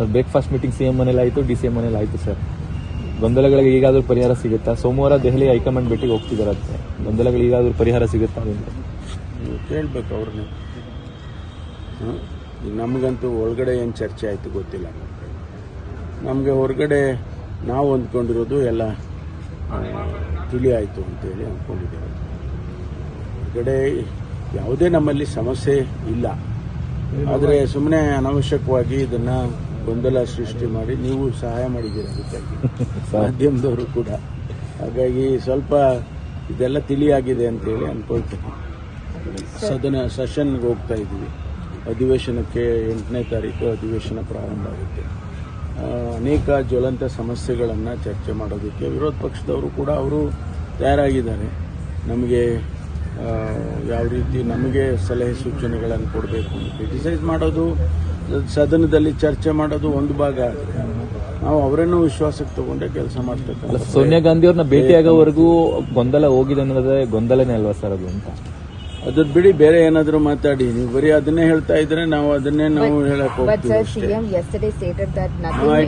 Sir breakfast meeting CM ಮನೇಲಿ ಆಯಿತು, DCM ಮನೇಲಿ ಆಯಿತು ಸರ್. ಗೊಂದಲಗಳಿಗೆ ಈಗಾದರೂ ಪರಿಹಾರ ಸಿಗುತ್ತಾ? ಸೋಮವಾರ ದೆಹಲಿ ಹೈಕಮಾಂಡ್ ಭೇಟಿಗೆ ಹೋಗ್ತಿದ್ದಾರಂತೆ. ಗೊಂದಲಗಳಿಗೆ ಈಗಾದರೂ ಪರಿಹಾರ ಸಿಗುತ್ತಾ ಅಂತ ಕೇಳಬೇಕು ಅವ್ರನ್ನ. ನಮಗಂತೂ ಒಳಗಡೆ ಏನು ಚರ್ಚೆ ಆಯಿತು ಗೊತ್ತಿಲ್ಲ. ನಮಗೆ ಹೊರಗಡೆ ನಾವು ಅಂದ್ಕೊಂಡಿರೋದು ಎಲ್ಲ ತಿಳಿ ಆಯಿತು ಅಂತೇಳಿ ಅಂದ್ಕೊಂಡಿದ್ದೇವೆ. ಹೊರಗಡೆ ಯಾವುದೇ ನಮ್ಮಲ್ಲಿ ಸಮಸ್ಯೆ ಇಲ್ಲ. ಆದರೆ ಸುಮ್ಮನೆ ಅನಾವಶ್ಯಕವಾಗಿ ಇದನ್ನು ಗೊಂದಲ ಸೃಷ್ಟಿ ಮಾಡಿ ನೀವು ಸಹಾಯ ಮಾಡಿದ್ದೀರಿ ಅದಕ್ಕಾಗಿ, ಮಾಧ್ಯಮದವರು ಕೂಡ. ಹಾಗಾಗಿ ಸ್ವಲ್ಪ ಇದೆಲ್ಲ ತಿಳಿಯಾಗಿದೆ ಅಂತೇಳಿ ಅಂದ್ಕೊಳ್ತೇನೆ. ಸೆಷನ್ಗೆ ಹೋಗ್ತಾ ಇದ್ದೀವಿ. ಅಧಿವೇಶನಕ್ಕೆ 8ನೇ ತಾರೀಕು ಅಧಿವೇಶನ ಪ್ರಾರಂಭ ಆಗುತ್ತೆ. ಅನೇಕ ಜ್ವಲಂತ ಸಮಸ್ಯೆಗಳನ್ನು ಚರ್ಚೆ ಮಾಡೋದಕ್ಕೆ ವಿರೋಧ ಪಕ್ಷದವರು ಕೂಡ ಅವರು ತಯಾರಾಗಿದ್ದಾರೆ. ನಮಗೆ ಯಾವ ರೀತಿ ನಮಗೆ ಸಲಹೆ ಸೂಚನೆಗಳನ್ನು ಕೊಡಬೇಕು, ಕ್ರಿಟಿಸೈಸ್ ಮಾಡೋದು, ಸದನದಲ್ಲಿ ಚರ್ಚೆ ಮಾಡೋದು ಒಂದು ಭಾಗ. ನಾವು ಅವರನ್ನು ವಿಶ್ವಾಸಕ್ಕೆ ತಗೊಂಡೇ ಕೆಲಸ ಮಾಡ್ತಕ್ಕಂಥ. ಸೋನಿಯಾ ಗಾಂಧಿ ಅವ್ರನ್ನ ಭೇಟಿಯಾಗೋವರೆಗೂ ಗೊಂದಲ ಹೋಗಿದೆ ಅನ್ನೋದೇ ಗೊಂದಲನೇ ಅಲ್ವಾ ಸರ್ ಅದು ಅಂತ? ಅದ್ರ ಬಿಡಿ, ಬೇರೆ ಏನಾದರೂ ಮಾತಾಡಿ. ನೀವು ಬರೀ ಅದನ್ನೇ ಹೇಳ್ತಾ ಇದ್ರೆ ನಾವು ಅದನ್ನೇ ಹೇಳಕ್ ಹೋಗ್ತೀವಿ.